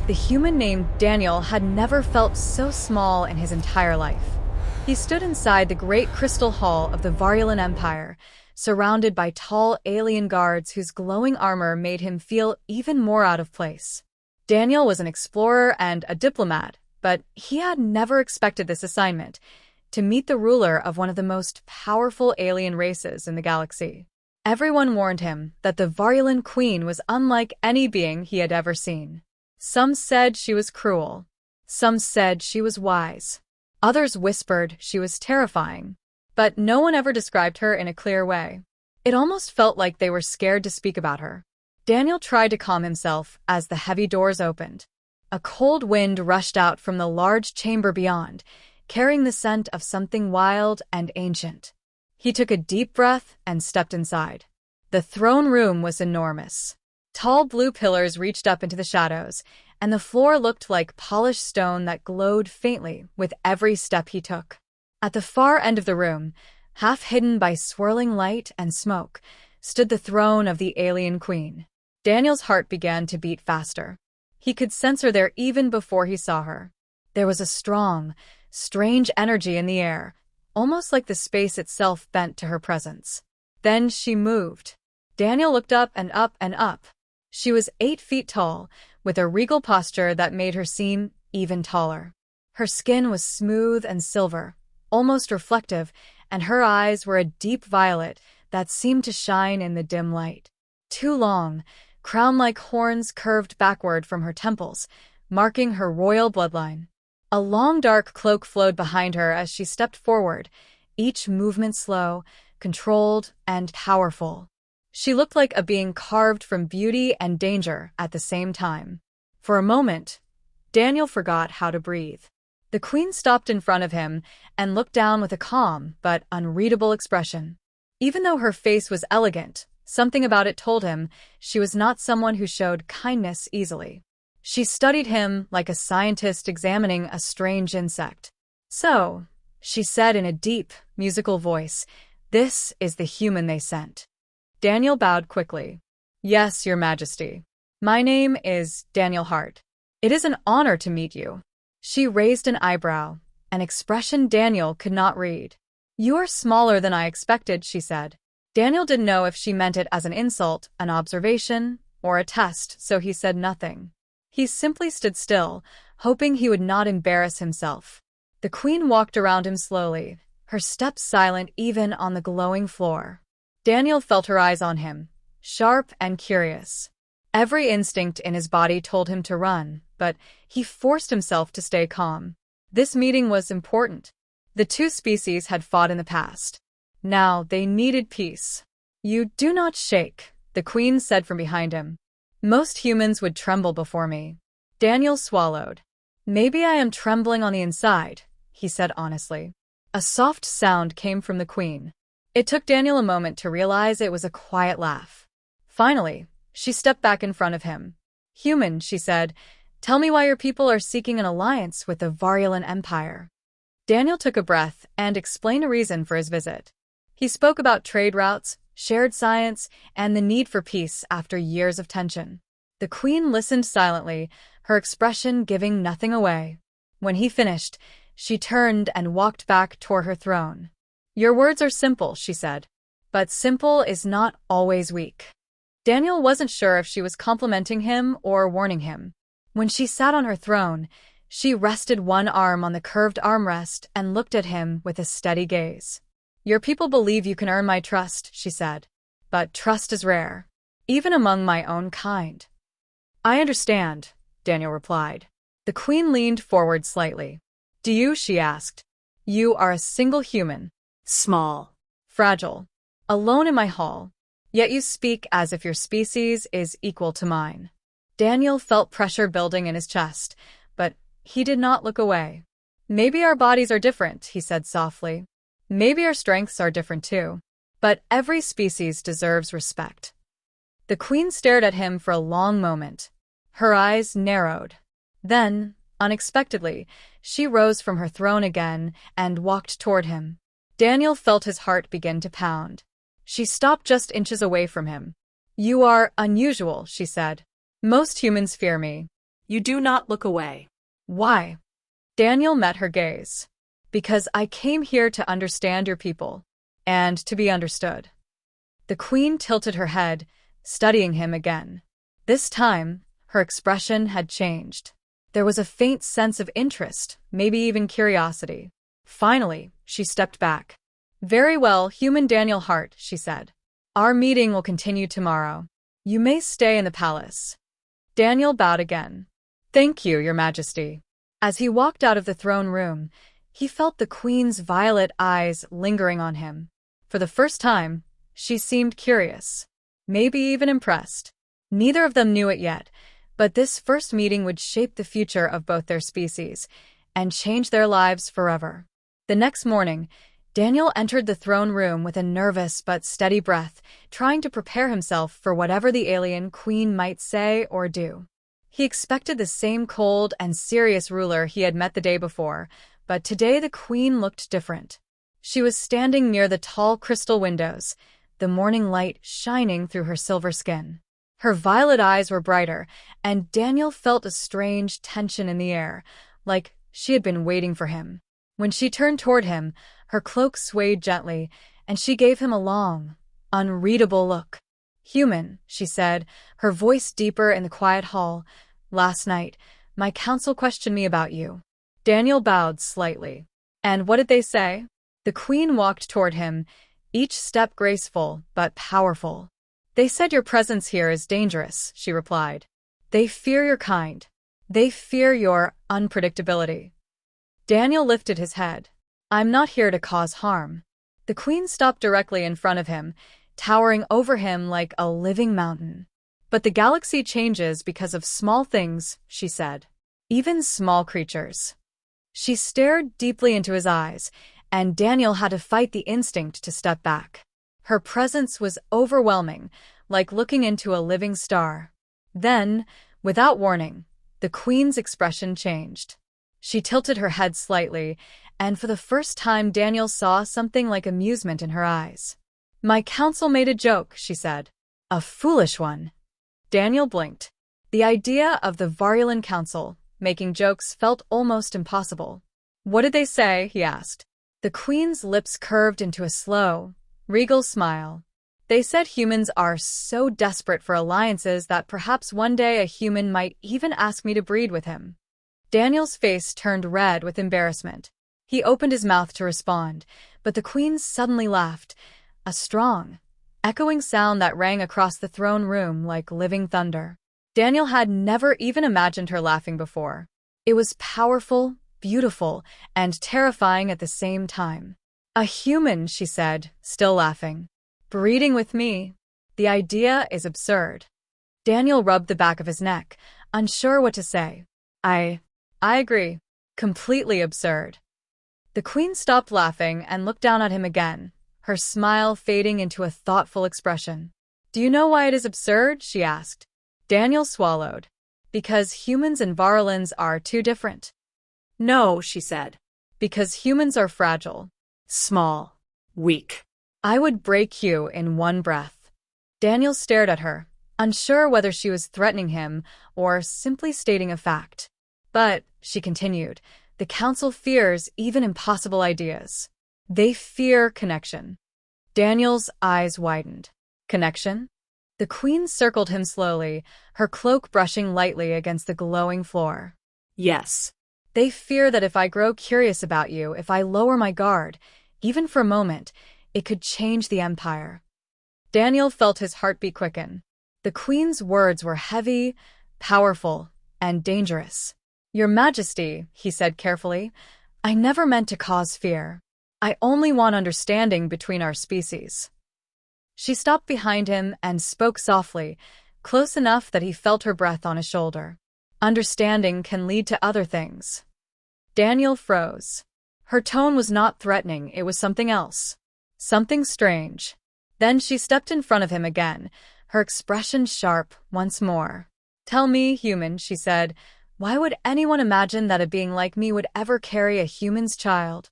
The human named Daniel had never felt so small in his entire life. He stood inside the great crystal hall of the Varylan Empire, surrounded by tall alien guards whose glowing armor made him feel even more out of place. Daniel was an explorer and a diplomat, but he had never expected this assignment, to meet the ruler of one of the most powerful alien races in the galaxy. Everyone warned him that the Varylan Queen was unlike any being he had ever seen. Some said she was cruel. Some said she was wise. Others whispered she was terrifying. But no one ever described her in a clear way. It almost felt like they were scared to speak about her. Daniel tried to calm himself as the heavy doors opened. A cold wind rushed out from the large chamber beyond, carrying the scent of something wild and ancient. He took a deep breath and stepped inside. The throne room was enormous. Tall blue pillars reached up into the shadows, and the floor looked like polished stone that glowed faintly with every step he took. At the far end of the room, half hidden by swirling light and smoke, stood the throne of the alien queen. Daniel's heart began to beat faster. He could sense her there even before he saw her. There was a strong, strange energy in the air, almost like the space itself bent to her presence. Then she moved. Daniel looked up and up and up. She was 8 feet tall, with a regal posture that made her seem even taller. Her skin was smooth and silver, almost reflective, and her eyes were a deep violet that seemed to shine in the dim light. 2 long, crown-like horns curved backward from her temples, marking her royal bloodline. A long dark cloak flowed behind her as she stepped forward, each movement slow, controlled, and powerful. She looked like a being carved from beauty and danger at the same time. For a moment, Daniel forgot how to breathe. The queen stopped in front of him and looked down with a calm but unreadable expression. Even though her face was elegant, something about it told him she was not someone who showed kindness easily. She studied him like a scientist examining a strange insect. "So," she said in a deep, musical voice, "this is the human they sent." Daniel bowed quickly. "Yes, Your Majesty. My name is Daniel Hart. It is an honor to meet you." She raised an eyebrow, an expression Daniel could not read. "You are smaller than I expected," she said. Daniel didn't know if she meant it as an insult, an observation, or a test, so he said nothing. He simply stood still, hoping he would not embarrass himself. The queen walked around him slowly, her steps silent even on the glowing floor. Daniel felt her eyes on him, sharp and curious. Every instinct in his body told him to run, but he forced himself to stay calm. This meeting was important. The 2 species had fought in the past. Now they needed peace. "You do not shake," the queen said from behind him. "Most humans would tremble before me." Daniel swallowed. "Maybe I am trembling on the inside," he said honestly. A soft sound came from the queen. It took Daniel a moment to realize it was a quiet laugh. Finally, she stepped back in front of him. "Human," she said, "tell me why your people are seeking an alliance with the Varylan Empire." Daniel took a breath and explained a reason for his visit. He spoke about trade routes, shared science, and the need for peace after years of tension. The queen listened silently, her expression giving nothing away. When he finished, she turned and walked back toward her throne. "Your words are simple," she said, "but simple is not always weak." Daniel wasn't sure if she was complimenting him or warning him. When she sat on her throne, she rested one arm on the curved armrest and looked at him with a steady gaze. "Your people believe you can earn my trust," she said, "but trust is rare, even among my own kind." "I understand," Daniel replied. The queen leaned forward slightly. "Do you?" she asked. "You are a single human. Small. Fragile. Alone in my hall. Yet you speak as if your species is equal to mine." Daniel felt pressure building in his chest, but he did not look away. "Maybe our bodies are different," he said softly. "Maybe our strengths are different too. But every species deserves respect." The queen stared at him for a long moment. Her eyes narrowed. Then, unexpectedly, she rose from her throne again and walked toward him. Daniel felt his heart begin to pound. She stopped just inches away from him. "You are unusual," she said. "Most humans fear me. You do not look away. Why? Daniel met her gaze. Because I came here to understand your people, and to be understood. The queen tilted her head, studying him again. This time, her expression had changed. There was a faint sense of interest, maybe even curiosity. Finally, she stepped back. Very well, human Daniel Hart, she said. Our meeting will continue tomorrow. You may stay in the palace. Daniel bowed again. Thank you, Your Majesty. As he walked out of the throne room, he felt the queen's violet eyes lingering on him. For the first time, she seemed curious, maybe even impressed. Neither of them knew it yet, but this first meeting would shape the future of both their species and change their lives forever. The next morning, Daniel entered the throne room with a nervous but steady breath, trying to prepare himself for whatever the alien queen might say or do. He expected the same cold and serious ruler he had met the day before, but today the queen looked different. She was standing near the tall crystal windows, the morning light shining through her silver skin. Her violet eyes were brighter, and Daniel felt a strange tension in the air, like she had been waiting for him. When she turned toward him, her cloak swayed gently, and she gave him a long, unreadable look. Human, she said, her voice deeper in the quiet hall. Last night, my council questioned me about you. Daniel bowed slightly. And what did they say? The queen walked toward him, each step graceful but powerful. They said your presence here is dangerous, she replied. They fear your kind. They fear your unpredictability. Daniel lifted his head. I'm not here to cause harm. The queen stopped directly in front of him, towering over him like a living mountain. But the galaxy changes because of small things, she said. Even small creatures. She stared deeply into his eyes, and Daniel had to fight the instinct to step back. Her presence was overwhelming, like looking into a living star. Then, without warning, the queen's expression changed. She tilted her head slightly, and for the first time Daniel saw something like amusement in her eyes. My council made a joke, she said. A foolish one. Daniel blinked. The idea of the Varylan Council making jokes felt almost impossible. What did they say? He asked. The queen's lips curved into a slow, regal smile. They said humans are so desperate for alliances that perhaps one day a human might even ask me to breed with him. Daniel's face turned red with embarrassment. He opened his mouth to respond, but the queen suddenly laughed, a strong, echoing sound that rang across the throne room like living thunder. Daniel had never even imagined her laughing before. It was powerful, beautiful, and terrifying at the same time. A human, she said, still laughing. Breeding with me? The idea is absurd. Daniel rubbed the back of his neck, unsure what to say. I agree. Completely absurd. The queen stopped laughing and looked down at him again, her smile fading into a thoughtful expression. Do you know why it is absurd? She asked. Daniel swallowed. Because humans and Varylans are too different. No, she said. Because humans are fragile, small, Weak. I would break you in one breath. Daniel stared at her, unsure whether she was threatening him or simply stating a fact. But, she continued, the council fears even impossible ideas. They fear connection. Daniel's eyes widened. Connection? The queen circled him slowly, her cloak brushing lightly against the glowing floor. Yes. They fear that if I grow curious about you, if I lower my guard, even for a moment, it could change the empire. Daniel felt his heartbeat quicken. The queen's words were heavy, powerful, and dangerous. Your Majesty, he said carefully, I never meant to cause fear. I only want understanding between our species. She stopped behind him and spoke softly, close enough that he felt her breath on his shoulder. Understanding can lead to other things. Daniel froze. Her tone was not threatening, it was something else. Something strange. Then she stepped in front of him again, her expression sharp once more. Tell me, human, she said, why would anyone imagine that a being like me would ever carry a human's child?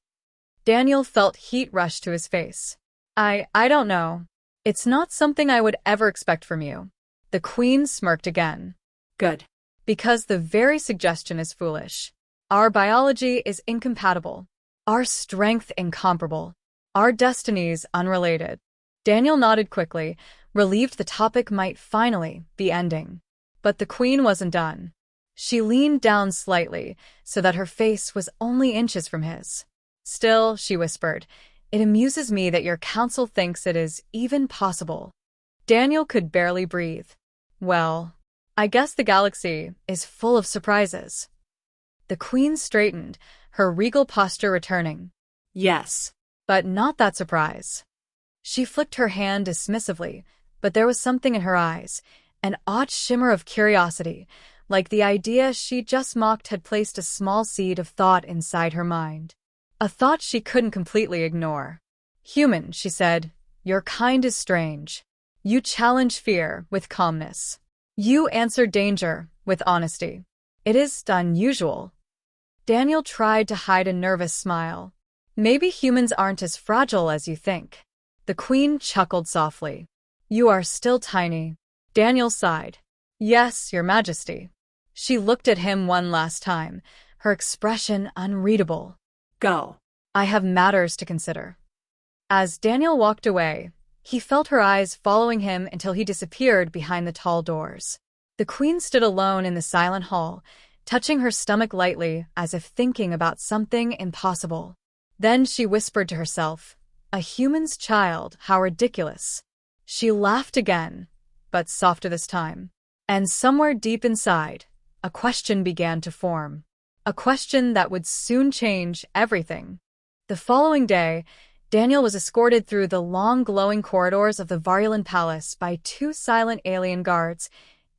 Daniel felt heat rush to his face. I don't know. It's not something I would ever expect from you. The queen smirked again. Good. Because the very suggestion is foolish. Our biology is incompatible. Our strength incomparable. Our destinies unrelated. Daniel nodded quickly, relieved the topic might finally be ending. But the queen wasn't done. She leaned down slightly so that her face was only inches from his. Still, she whispered, it amuses me that your council thinks it is even possible. Daniel could barely breathe. Well, I guess the galaxy is full of surprises. The queen straightened, her regal posture returning. Yes. But not that surprise. She flicked her hand dismissively, but there was something in her eyes, an odd shimmer of curiosity, like the idea she just mocked had placed a small seed of thought inside her mind. A thought she couldn't completely ignore. Human, she said, your kind is strange. You challenge fear with calmness. You answer danger with honesty. It is unusual. Daniel tried to hide a nervous smile. Maybe humans aren't as fragile as you think. The queen chuckled softly. You are still tiny. Daniel sighed. Yes, your majesty. She looked at him one last time, her expression unreadable. Go. I have matters to consider. As Daniel walked away, he felt her eyes following him until he disappeared behind the tall doors. The queen stood alone in the silent hall, touching her stomach lightly as if thinking about something impossible. Then she whispered to herself, a human's child, how ridiculous. She laughed again, but softer this time. And somewhere deep inside, a question began to form. A question that would soon change everything. The following day, Daniel was escorted through the long glowing corridors of the Varylan Palace by two silent alien guards,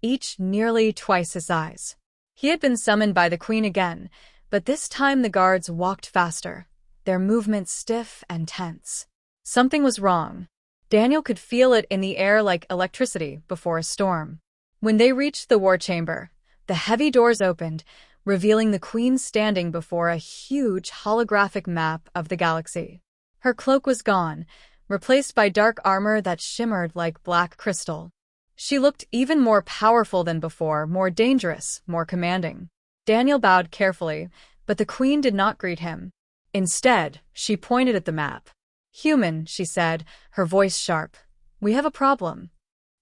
each nearly twice his size. He had been summoned by the queen again, but this time the guards walked faster, their movements stiff and tense. Something was wrong. Daniel could feel it in the air like electricity before a storm. When they reached the war chamber, the heavy doors opened, revealing the queen standing before a huge holographic map of the galaxy. Her cloak was gone, replaced by dark armor that shimmered like black crystal. She looked even more powerful than before, more dangerous, more commanding. Daniel bowed carefully, but the queen did not greet him. Instead, she pointed at the map. Human, she said, her voice sharp. We have a problem.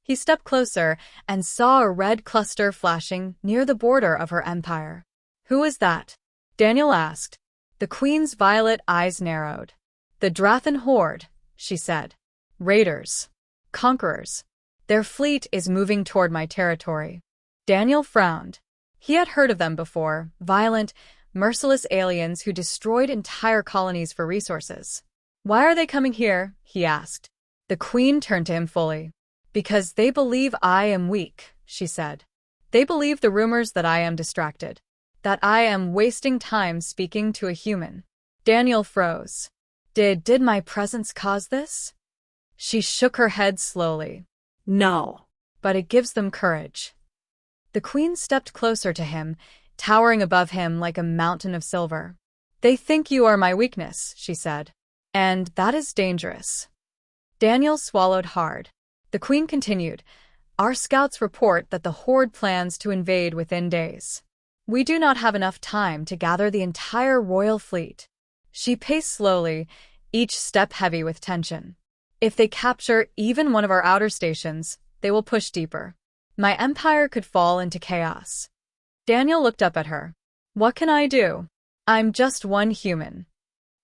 He stepped closer and saw a red cluster flashing near the border of her empire. Who is that? Daniel asked. The queen's violet eyes narrowed. The Drathan Horde, she said. Raiders. Conquerors. Their fleet is moving toward my territory. Daniel frowned. He had heard of them before, violent, merciless aliens who destroyed entire colonies for resources. Why are they coming here? He asked. The queen turned to him fully. Because they believe I am weak, she said. They believe the rumors that I am distracted, that I am wasting time speaking to a human. Daniel froze. Did my presence cause this? She shook her head slowly. No. But it gives them courage. The queen stepped closer to him, towering above him like a mountain of silver. They think you are my weakness, she said. And that is dangerous. Daniel swallowed hard. The queen continued, our scouts report that the Horde plans to invade within days. We do not have enough time to gather the entire royal fleet. She paced slowly, each step heavy with tension. If they capture even one of our outer stations, they will push deeper. My empire could fall into chaos. Daniel looked up at her. What can I do? I'm just one human.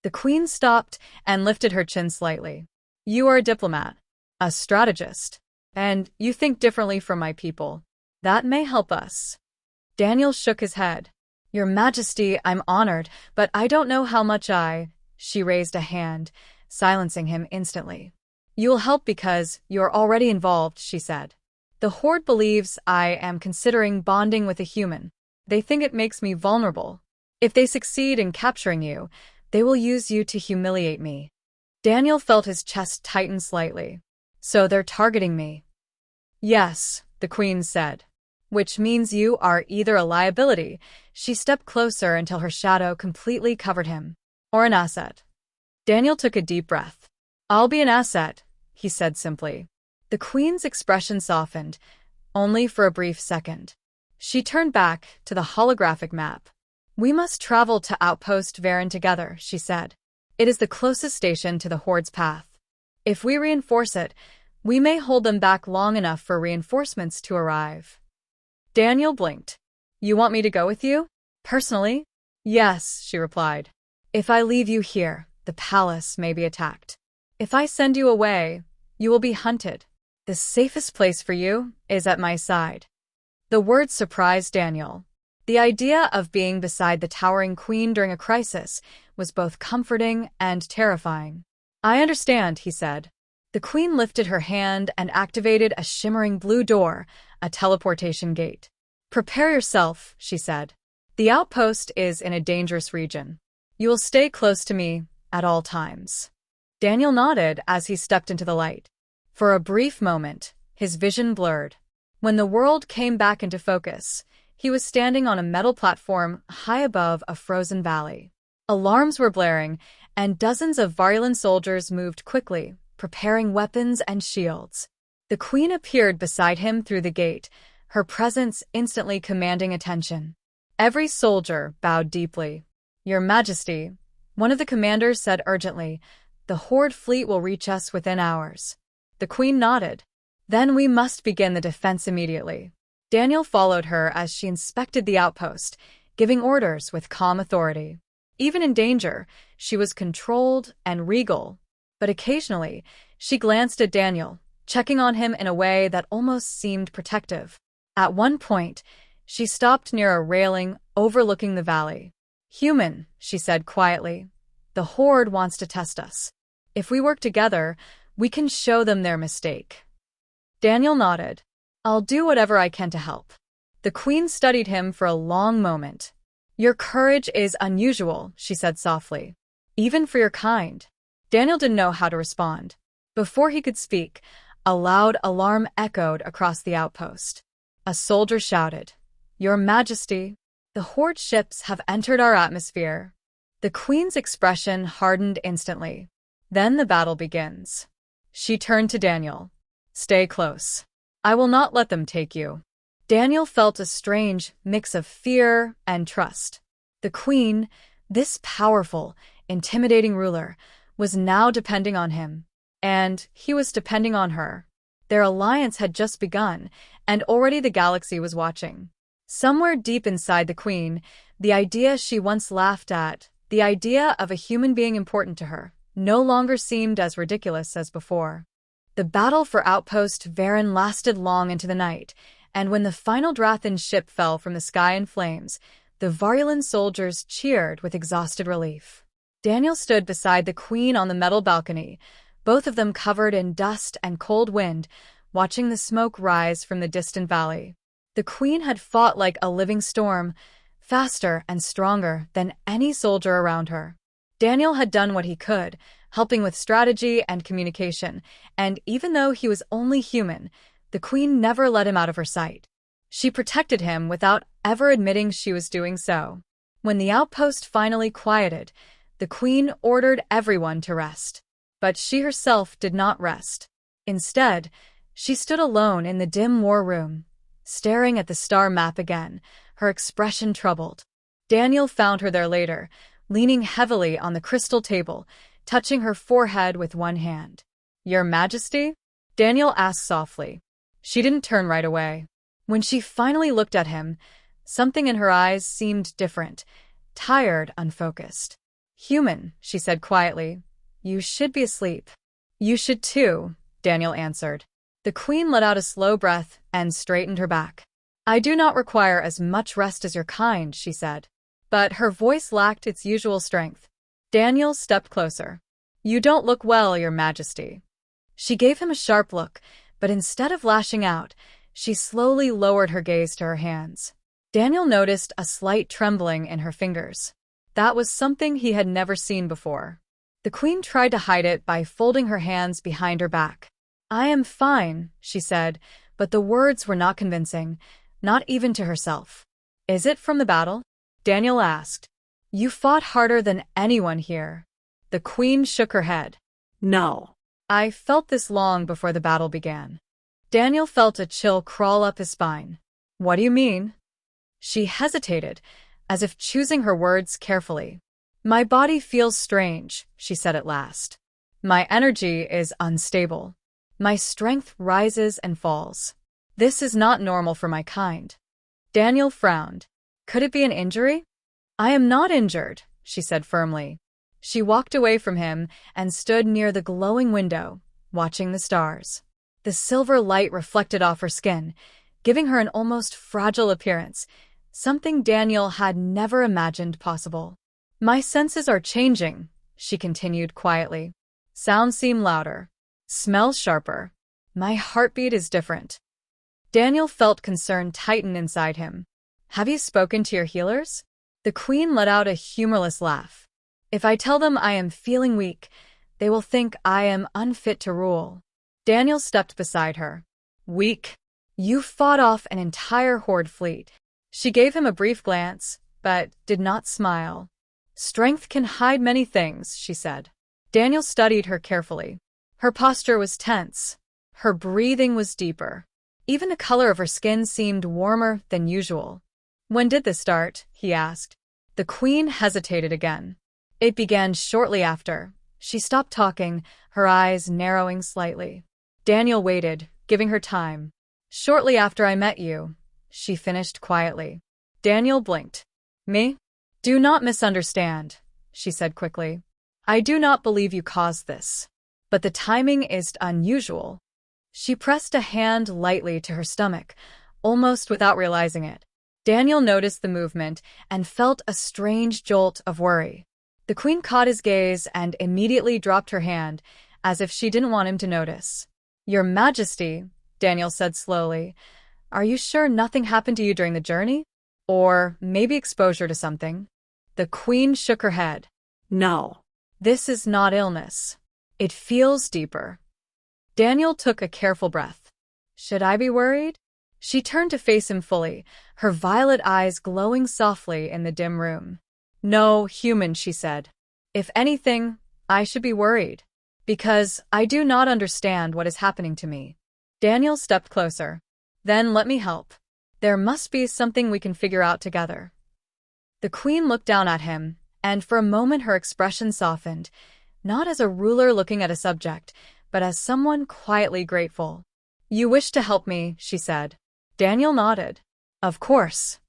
The queen stopped and lifted her chin slightly. You are a diplomat, a strategist, and you think differently from my people. That may help us. Daniel shook his head. Your Majesty, I'm honored, but I don't know how much She raised a hand, silencing him instantly. You'll help because you're already involved, she said. The Horde believes I am considering bonding with a human. They think it makes me vulnerable. If they succeed in capturing you, they will use you to humiliate me. Daniel felt his chest tighten slightly. So they're targeting me. Yes, the queen said. Which means you are either a liability, she stepped closer until her shadow completely covered him, or an asset. Daniel took a deep breath. I'll be an asset, he said simply. The queen's expression softened, only for a brief second. She turned back to the holographic map. We must travel to Outpost Varen together, she said. It is the closest station to the Horde's path. If we reinforce it, we may hold them back long enough for reinforcements to arrive. Daniel blinked. You want me to go with you? Personally? Yes, she replied. If I leave you here, the palace may be attacked. If I send you away, you will be hunted. The safest place for you is at my side. The words surprised Daniel. The idea of being beside the towering queen during a crisis was both comforting and terrifying. I understand, he said. The queen lifted her hand and activated a shimmering blue door, a teleportation gate. Prepare yourself, she said. The outpost is in a dangerous region. You will stay close to me at all times. Daniel nodded as he stepped into the light. For a brief moment, his vision blurred. When the world came back into focus, he was standing on a metal platform high above a frozen valley. Alarms were blaring, and dozens of Varylan soldiers moved quickly, preparing weapons and shields. The queen appeared beside him through the gate, her presence instantly commanding attention. Every soldier bowed deeply. Your Majesty, one of the commanders said urgently, the Horde fleet will reach us within hours. The queen nodded. Then we must begin the defense immediately. Daniel followed her as she inspected the outpost, giving orders with calm authority. Even in danger, she was controlled and regal. But occasionally, she glanced at Daniel, checking on him in a way that almost seemed protective. At one point, she stopped near a railing overlooking the valley. Human, she said quietly, the Horde wants to test us. If we work together, we can show them their mistake. Daniel nodded. I'll do whatever I can to help. The queen studied him for a long moment. Your courage is unusual, she said softly. Even for your kind. Daniel didn't know how to respond. Before he could speak, a loud alarm echoed across the outpost. A soldier shouted, Your Majesty, the Horde ships have entered our atmosphere. The queen's expression hardened instantly. Then the battle begins. She turned to Daniel. Stay close. I will not let them take you. Daniel felt a strange mix of fear and trust. The queen, this powerful, intimidating ruler, was now depending on him. And he was depending on her. Their alliance had just begun, and already the galaxy was watching. Somewhere deep inside the queen, the idea she once laughed at, the idea of a human being important to her, no longer seemed as ridiculous as before. The battle for Outpost Varen lasted long into the night, and when the final Drathan ship fell from the sky in flames, the Varylan soldiers cheered with exhausted relief. Daniel stood beside the queen on the metal balcony, both of them covered in dust and cold wind, watching the smoke rise from the distant valley. The queen had fought like a living storm, faster and stronger than any soldier around her. Daniel had done what he could, helping with strategy and communication, and even though he was only human, the queen never let him out of her sight. She protected him without ever admitting she was doing so. When the outpost finally quieted, the queen ordered everyone to rest. But she herself did not rest. Instead, she stood alone in the dim war room, staring at the star map again, her expression troubled. Daniel found her there later, leaning heavily on the crystal table, touching her forehead with one hand. Your Majesty? Daniel asked softly. She didn't turn right away. When she finally looked at him, something in her eyes seemed different, tired, unfocused. Human, she said quietly. You should be asleep. You should too, Daniel answered. The queen let out a slow breath and straightened her back. I do not require as much rest as your kind, she said. But her voice lacked its usual strength. Daniel stepped closer. You don't look well, Your Majesty. She gave him a sharp look, but instead of lashing out, she slowly lowered her gaze to her hands. Daniel noticed a slight trembling in her fingers. That was something he had never seen before. The queen tried to hide it by folding her hands behind her back. I am fine, she said, but the words were not convincing, not even to herself. Is it from the battle? Daniel asked. You fought harder than anyone here. The queen shook her head. No. I felt this long before the battle began. Daniel felt a chill crawl up his spine. What do you mean? She hesitated, as if choosing her words carefully. My body feels strange, she said at last. My energy is unstable. My strength rises and falls. This is not normal for my kind. Daniel frowned. Could it be an injury? I am not injured, she said firmly. She walked away from him and stood near the glowing window, watching the stars. The silver light reflected off her skin, giving her an almost fragile appearance, something Daniel had never imagined possible. My senses are changing, she continued quietly. Sounds seem louder. Smells sharper. My heartbeat is different. Daniel felt concern tighten inside him. Have you spoken to your healers? The queen let out a humorless laugh. If I tell them I am feeling weak, they will think I am unfit to rule. Daniel stepped beside her. Weak? You fought off an entire horde fleet. She gave him a brief glance, but did not smile. Strength can hide many things, she said. Daniel studied her carefully. Her posture was tense. Her breathing was deeper. Even the color of her skin seemed warmer than usual. When did this start? He asked. The queen hesitated again. It began shortly after. She stopped talking, her eyes narrowing slightly. Daniel waited, giving her time. Shortly after I met you, she finished quietly. Daniel blinked. Me? Do not misunderstand, she said quickly. I do not believe you caused this. But the timing is unusual. She pressed a hand lightly to her stomach, almost without realizing it. Daniel noticed the movement and felt a strange jolt of worry. The queen caught his gaze and immediately dropped her hand, as if she didn't want him to notice. Your Majesty, Daniel said slowly, are you sure nothing happened to you during the journey? Or maybe exposure to something? The queen shook her head. No. This is not illness. It feels deeper. Daniel took a careful breath. Should I be worried? She turned to face him fully, her violet eyes glowing softly in the dim room. No, human, she said. If anything, I should be worried. Because I do not understand what is happening to me. Daniel stepped closer. Then let me help. There must be something we can figure out together. The queen looked down at him, and for a moment her expression softened, not as a ruler looking at a subject, but as someone quietly grateful. You wish to help me, she said. Daniel nodded. Of course.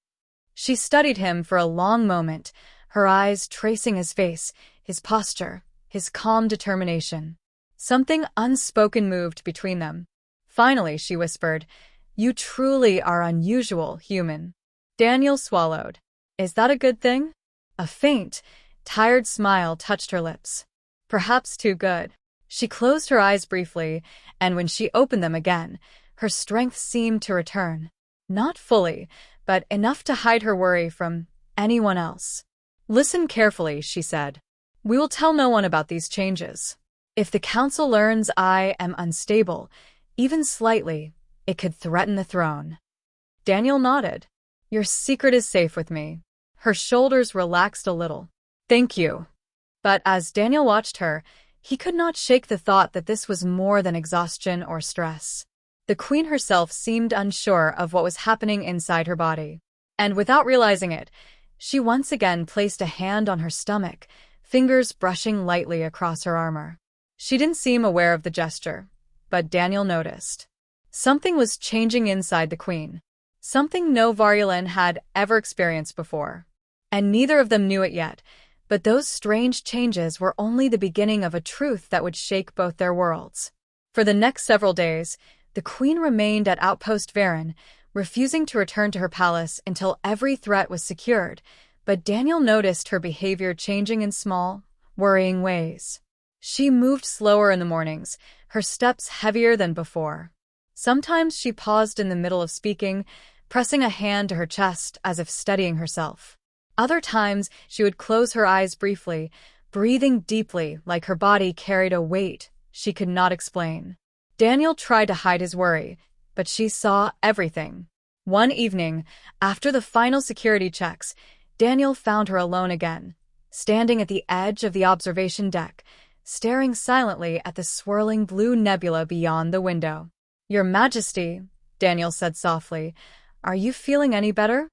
She studied him for a long moment, her eyes tracing his face, his posture, his calm determination. Something unspoken moved between them. Finally, she whispered, You truly are unusual, human. Daniel swallowed. Is that a good thing? A faint, tired smile touched her lips. Perhaps too good. She closed her eyes briefly, and when she opened them again, her strength seemed to return. Not fully, but enough to hide her worry from anyone else. Listen carefully, she said. We will tell no one about these changes. If the council learns I am unstable, even slightly, it could threaten the throne. Daniel nodded. Your secret is safe with me. Her shoulders relaxed a little. Thank you. But as Daniel watched her, he could not shake the thought that this was more than exhaustion or stress. The queen herself seemed unsure of what was happening inside her body. And without realizing it, she once again placed a hand on her stomach, fingers brushing lightly across her armor. She didn't seem aware of the gesture, but Daniel noticed. Something was changing inside the queen. Something no Varulin had ever experienced before. And neither of them knew it yet, but those strange changes were only the beginning of a truth that would shake both their worlds. For the next several days, the queen remained at Outpost Varen, refusing to return to her palace until every threat was secured, but Daniel noticed her behavior changing in small, worrying ways. She moved slower in the mornings, her steps heavier than before. Sometimes she paused in the middle of speaking, pressing a hand to her chest as if steadying herself. Other times, she would close her eyes briefly, breathing deeply like her body carried a weight she could not explain. Daniel tried to hide his worry, but she saw everything. One evening, after the final security checks, Daniel found her alone again, standing at the edge of the observation deck, staring silently at the swirling blue nebula beyond the window. Your Majesty, Daniel said softly, are you feeling any better?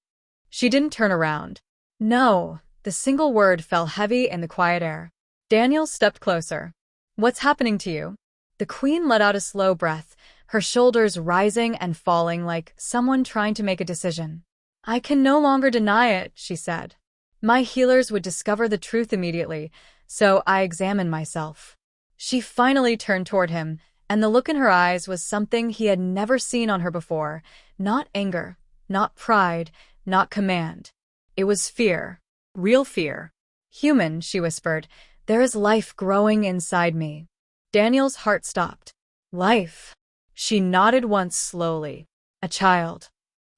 She didn't turn around. No, the single word fell heavy in the quiet air. Daniel stepped closer. What's happening to you? The queen let out a slow breath, her shoulders rising and falling like someone trying to make a decision. I can no longer deny it, she said. My healers would discover the truth immediately, so I examined myself. She finally turned toward him, and the look in her eyes was something he had never seen on her before. Not anger, not pride, not command. It was fear. Real fear. Human, she whispered. There is life growing inside me. Daniel's heart stopped. Life. She nodded once slowly. A child.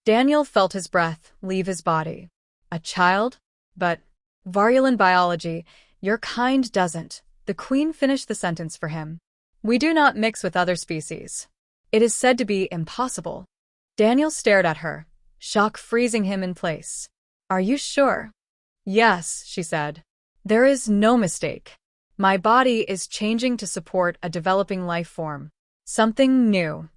Daniel felt his breath leave his body. A child? But Varylan biology, your kind doesn't. The queen finished the sentence for him. We do not mix with other species. It is said to be impossible. Daniel stared at her, shock freezing him in place. Are you sure? Yes, she said. There is no mistake. My body is changing to support a developing life form. Something new.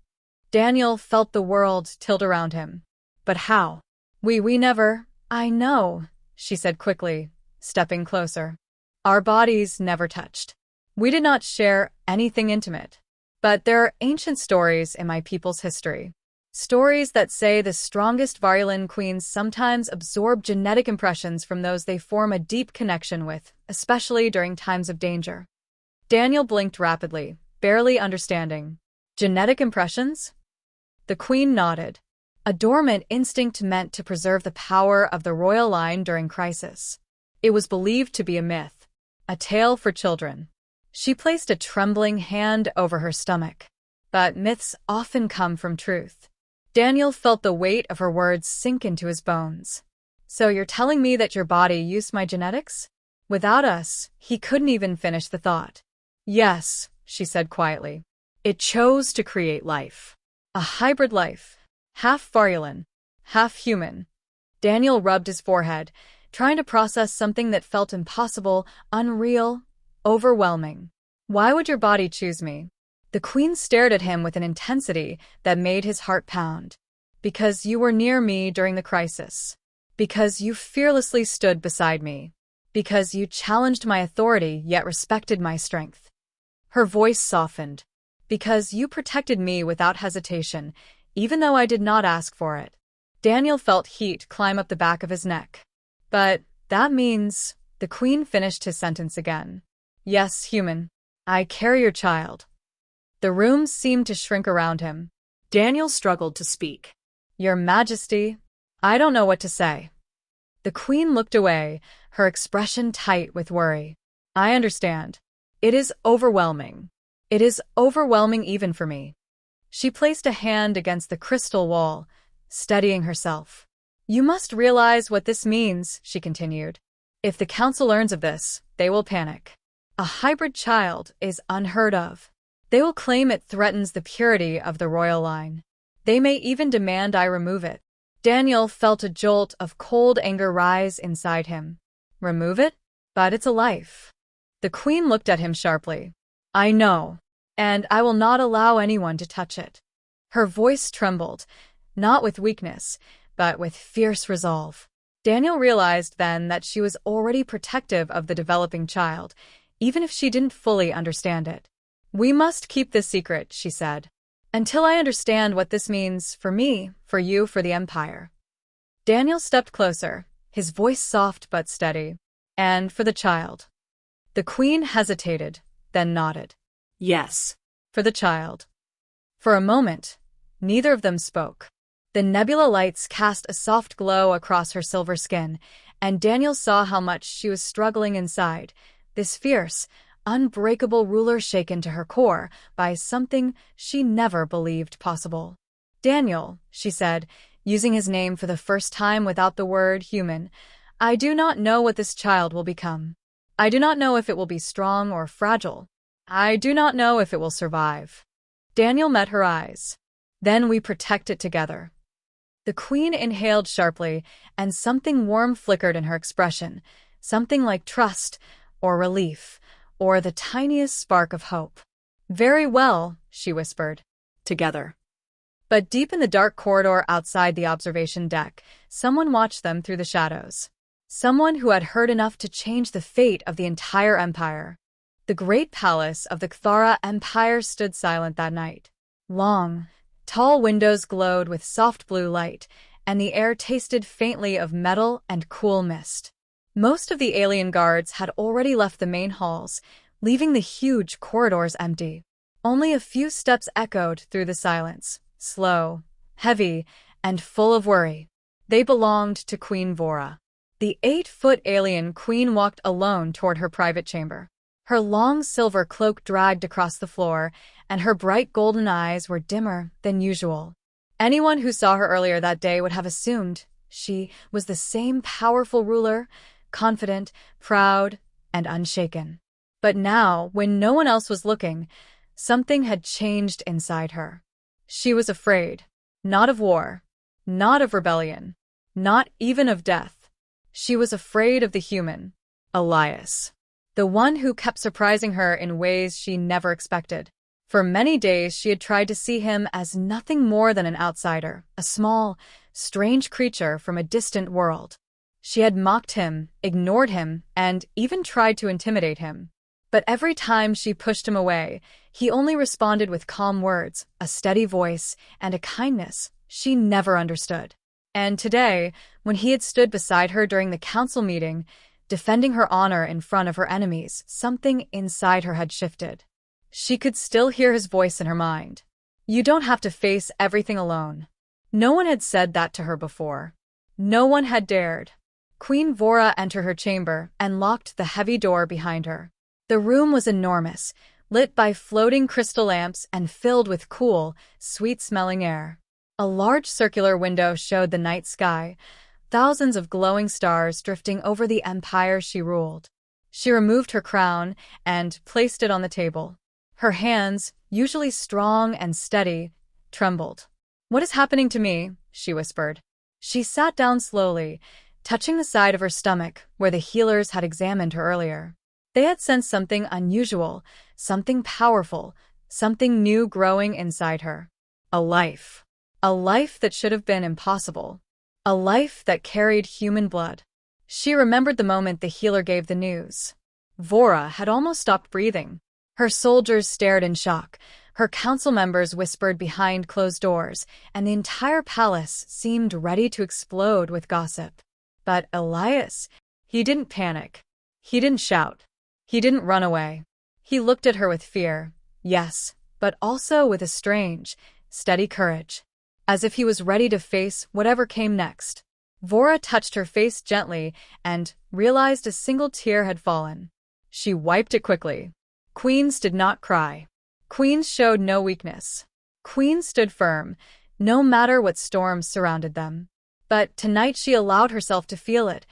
Daniel felt the world tilt around him. But how? We never. I know, she said quickly, stepping closer. Our bodies never touched. We did not share anything intimate. But there are ancient stories in my people's history. Stories that say the strongest Varylan queens sometimes absorb genetic impressions from those they form a deep connection with, especially during times of danger. Daniel blinked rapidly, barely understanding. Genetic impressions? The queen nodded. A dormant instinct meant to preserve the power of the royal line during crisis. It was believed to be a myth, a tale for children. She placed a trembling hand over her stomach. But myths often come from truth. Daniel felt the weight of her words sink into his bones. So you're telling me that your body used my genetics? Without us, he couldn't even finish the thought. Yes, she said quietly. It chose to create life. A hybrid life. Half Varylan, half human. Daniel rubbed his forehead, trying to process something that felt impossible, unreal, overwhelming. Why would your body choose me? The queen stared at him with an intensity that made his heart pound. Because you were near me during the crisis. Because you fearlessly stood beside me. Because you challenged my authority yet respected my strength. Her voice softened. Because you protected me without hesitation, even though I did not ask for it. Daniel felt heat climb up the back of his neck. But that means, the queen finished his sentence again. Yes, human. I carry your child. The room seemed to shrink around him. Daniel struggled to speak. Your Majesty, I don't know what to say. The queen looked away, her expression tight with worry. I understand. It is overwhelming. It is overwhelming even for me. She placed a hand against the crystal wall, steadying herself. You must realize what this means, she continued. If the council learns of this, they will panic. A hybrid child is unheard of. They will claim it threatens the purity of the royal line. They may even demand I remove it. Daniel felt a jolt of cold anger rise inside him. Remove it? But it's a life. The queen looked at him sharply. I know, and I will not allow anyone to touch it. Her voice trembled, not with weakness, but with fierce resolve. Daniel realized then that she was already protective of the developing child, even if she didn't fully understand it. We must keep this secret, she said, until I understand what this means for me, for you, for the Empire. Daniel stepped closer, his voice soft but steady. And for the child. The queen hesitated, then nodded. Yes. For the child. For a moment, neither of them spoke. The nebula lights cast a soft glow across her silver skin, and Daniel saw how much she was struggling inside, this fierce, unbreakable ruler shaken to her core by something she never believed possible. Daniel, she said, using his name for the first time without the word human, I do not know what this child will become. I do not know if it will be strong or fragile. I do not know if it will survive. Daniel met her eyes. Then we protect it together. The queen inhaled sharply, and something warm flickered in her expression, something like trust, or relief, or the tiniest spark of hope. Very well, she whispered. Together. But deep in the dark corridor outside the observation deck, someone watched them through the shadows. Someone who had heard enough to change the fate of the entire empire. The great palace of the Kthara Empire stood silent that night. Long, tall windows glowed with soft blue light, and the air tasted faintly of metal and cool mist. Most of the alien guards had already left the main halls, leaving the huge corridors empty. Only a few steps echoed through the silence, slow, heavy, and full of worry. They belonged to Queen Vora. The 8-foot alien queen walked alone toward her private chamber. Her long silver cloak dragged across the floor, and her bright golden eyes were dimmer than usual. Anyone who saw her earlier that day would have assumed she was the same powerful ruler, confident, proud, and unshaken. But now, when no one else was looking, something had changed inside her. She was afraid. Not of war. Not of rebellion. Not even of death. She was afraid of the human, Elias. The one who kept surprising her in ways she never expected. For many days she had tried to see him as nothing more than an outsider, a small, strange creature from a distant world. She had mocked him, ignored him, and even tried to intimidate him. But every time she pushed him away, he only responded with calm words, a steady voice, and a kindness she never understood. And today, when he had stood beside her during the council meeting, defending her honor in front of her enemies, something inside her had shifted. She could still hear his voice in her mind. You don't have to face everything alone. No one had said that to her before. No one had dared. Queen Vora entered her chamber and locked the heavy door behind her. The room was enormous, lit by floating crystal lamps and filled with cool, sweet-smelling air. A large circular window showed the night sky, thousands of glowing stars drifting over the empire she ruled. She removed her crown and placed it on the table. Her hands, usually strong and steady, trembled. "What is happening to me?" she whispered. She sat down slowly, touching the side of her stomach where the healers had examined her earlier. They had sensed something unusual, something powerful, something new growing inside her. A life. A life that should have been impossible. A life that carried human blood. She remembered the moment the healer gave the news. Vora had almost stopped breathing. Her soldiers stared in shock, her council members whispered behind closed doors, and the entire palace seemed ready to explode with gossip. But Elias, he didn't panic. He didn't shout. He didn't run away. He looked at her with fear, yes, but also with a strange, steady courage, as if he was ready to face whatever came next. Vora touched her face gently and realized a single tear had fallen. She wiped it quickly. Queens did not cry. Queens showed no weakness. Queens stood firm, no matter what storms surrounded them. But tonight she allowed herself to feel it.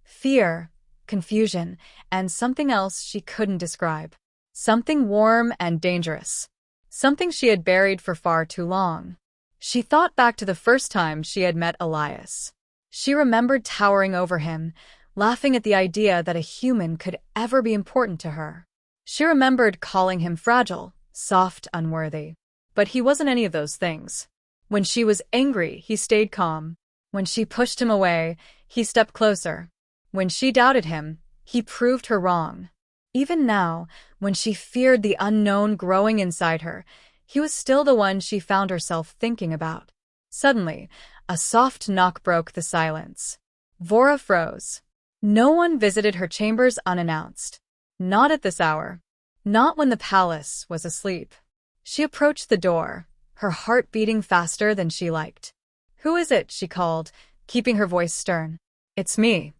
Fear, confusion, and something else she couldn't describe. Something warm and dangerous. Something she had buried for far too long. She thought back to the first time she had met Elias. She remembered towering over him, laughing at the idea that a human could ever be important to her. She remembered calling him fragile, soft, unworthy. But he wasn't any of those things. When she was angry, he stayed calm. When she pushed him away, he stepped closer. When she doubted him, he proved her wrong. Even now, when she feared the unknown growing inside her, he was still the one she found herself thinking about. Suddenly, a soft knock broke the silence. Vora froze. No one visited her chambers unannounced. Not at this hour. Not when the palace was asleep. She approached the door, her heart beating faster than she liked. "Who is it?" she called, keeping her voice stern. "It's me."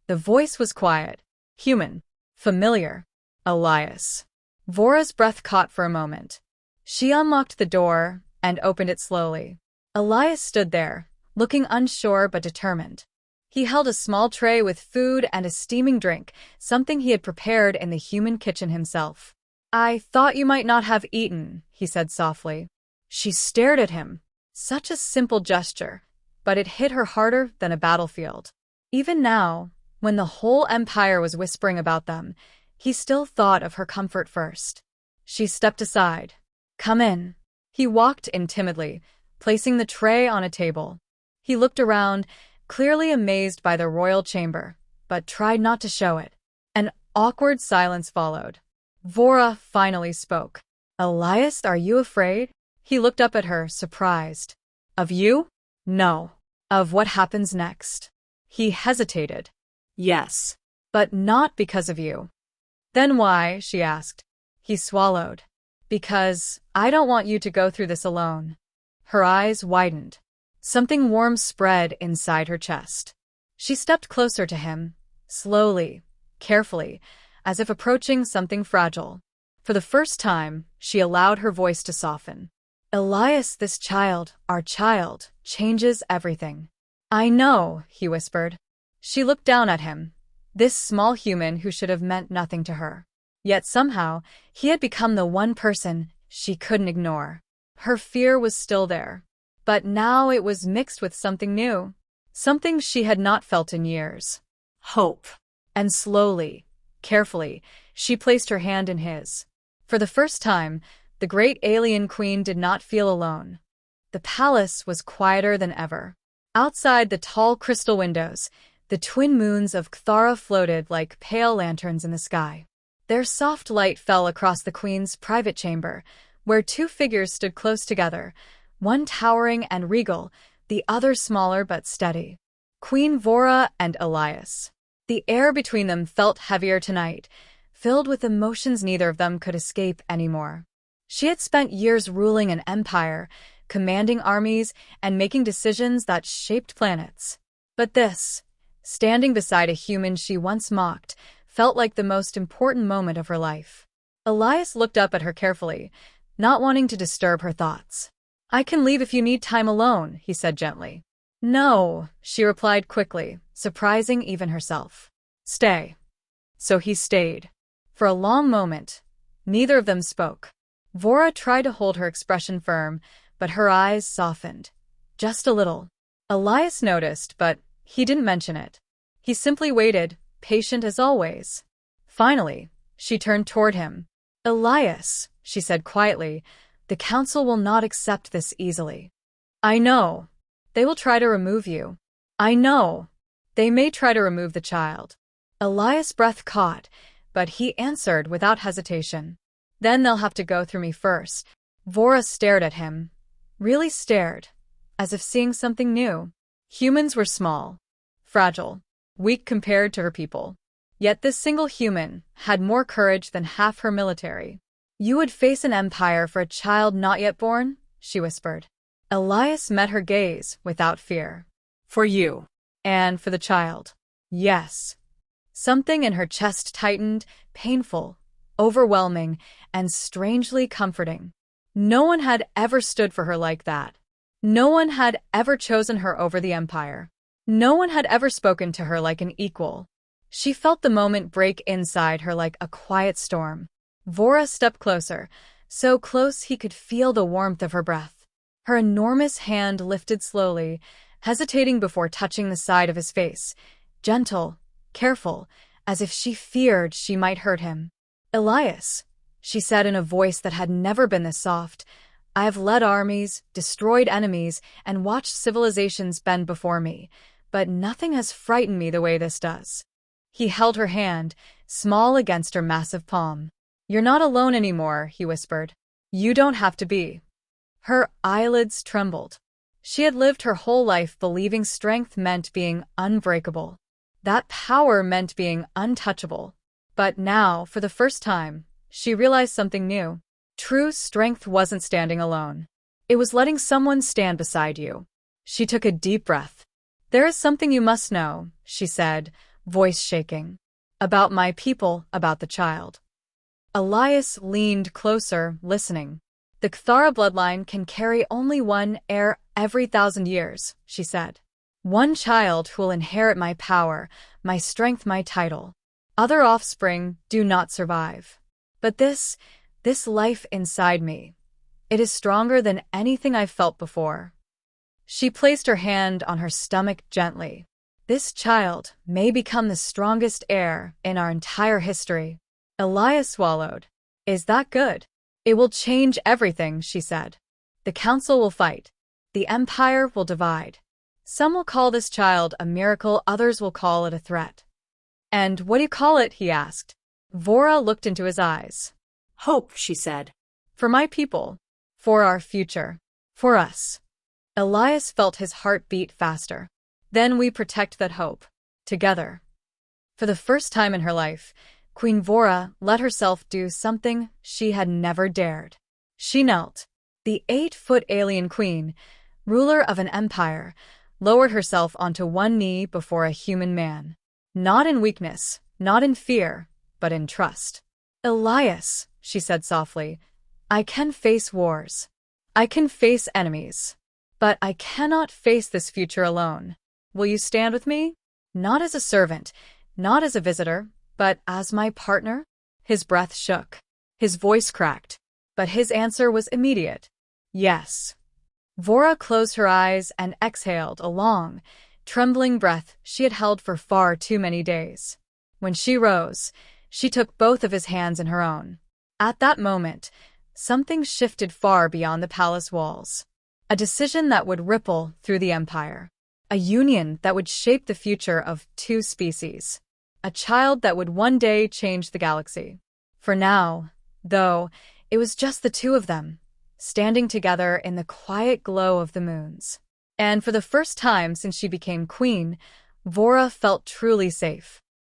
The voice was quiet, human, familiar. Elias. Vora's breath caught for a moment. She unlocked the door and opened it slowly. Elias stood there, looking unsure but determined. He held a small tray with food and a steaming drink, something he had prepared in the human kitchen himself. "I thought you might not have eaten," he said softly. She stared at him. Such a simple gesture, but it hit her harder than a battlefield. Even now, when the whole empire was whispering about them, he still thought of her comfort first. She stepped aside. "Come in." He walked in timidly, placing the tray on a table. He looked around, clearly amazed by the royal chamber, but tried not to show it. An awkward silence followed. Vora finally spoke. "Elias, are you afraid?" He looked up at her, surprised. "Of you? No. Of what happens next." He hesitated. Yes. "But not because of you." "Then why?" she asked. He swallowed. "Because I don't want you to go through this alone." Her eyes widened. Something warm spread inside her chest. She stepped closer to him, slowly, carefully, as if approaching something fragile. For the first time, she allowed her voice to soften. "Elias, this child, our child, changes everything." "I know," he whispered. She looked down at him, this small human who should have meant nothing to her. Yet somehow, he had become the one person she couldn't ignore. Her fear was still there, but now it was mixed with something new, something she had not felt in years. Hope. And slowly, carefully, she placed her hand in his. For the first time, the great alien queen did not feel alone. The palace was quieter than ever. Outside the tall crystal windows, the twin moons of Kthara floated like pale lanterns in the sky. Their soft light fell across the queen's private chamber, where two figures stood close together, one towering and regal, the other smaller but steady. Queen Vora and Elias. The air between them felt heavier tonight, filled with emotions neither of them could escape anymore. She had spent years ruling an empire, commanding armies, and making decisions that shaped planets. But this, standing beside a human she once mocked, felt like the most important moment of her life. Elias looked up at her carefully, not wanting to disturb her thoughts. "I can leave if you need time alone," he said gently. "No," she replied quickly, surprising even herself. "Stay." So he stayed. For a long moment, neither of them spoke. Vora tried to hold her expression firm, but her eyes softened. Just a little. Elias noticed, but he didn't mention it. He simply waited, patient as always. Finally, she turned toward him. "Elias," she said quietly, "the council will not accept this easily. I know. They will try to remove you. I know. They may try to remove the child." Elias' breath caught, but he answered without hesitation. "Then they'll have to go through me first." Vora stared at him. Really stared, as if seeing something new. Humans were small, fragile, weak compared to her people. Yet this single human had more courage than half her military. "You would face an empire for a child not yet born?" she whispered. Elias met her gaze without fear. "For you." "And for the child." "Yes." Something in her chest tightened, painful, overwhelming, and strangely comforting. No one had ever stood for her like that. No one had ever chosen her over the empire. No one had ever spoken to her like an equal. She felt the moment break inside her like a quiet storm. Vora stepped closer, so close he could feel the warmth of her breath. Her enormous hand lifted slowly, hesitating before touching the side of his face, gentle, careful, as if she feared she might hurt him. "Elias," she said in a voice that had never been this soft, "I have led armies, destroyed enemies, and watched civilizations bend before me, but nothing has frightened me the way this does." He held her hand, small against her massive palm. "You're not alone anymore," he whispered. "You don't have to be." Her eyelids trembled. She had lived her whole life believing strength meant being unbreakable. That power meant being untouchable. But now, for the first time, she realized something new. True strength wasn't standing alone. It was letting someone stand beside you. She took a deep breath. "There is something you must know," she said, voice shaking. "About my people, about the child." Elias leaned closer, listening. "The Kthara bloodline can carry only one heir every 1,000 years, she said. "One child who will inherit my power, my strength, my title. Other offspring do not survive. But this life inside me, it is stronger than anything I've felt before." She placed her hand on her stomach gently. "This child may become the strongest heir in our entire history." Elias swallowed. "Is that good?" "It will change everything," she said. "The council will fight. The empire will divide. Some will call this child a miracle, others will call it a threat. And what do you call it? He asked. Vora looked into his eyes. Hope, she said. For my people. For our future. For us. Elias felt his heart beat faster. Then we protect that hope. Together. For the first time in her life, Queen Vora let herself do something she had never dared. She knelt. The 8-foot alien queen, ruler of an empire, lowered herself onto one knee before a human man. Not in weakness, not in fear, but in trust. Elias, she said softly, I can face wars. I can face enemies. But I cannot face this future alone. Will you stand with me? Not as a servant, not as a visitor, but as my partner? His breath shook. His voice cracked. But his answer was immediate. Yes. Vora closed her eyes and exhaled a long, trembling breath she had held for far too many days. When she rose, she took both of his hands in her own. At that moment, something shifted far beyond the palace walls. A decision that would ripple through the empire. A union that would shape the future of 2 species. A child that would one day change the galaxy. For now, though, it was just the 2 of them, standing together in the quiet glow of the moons. And for the first time since she became queen, Vora felt truly safe.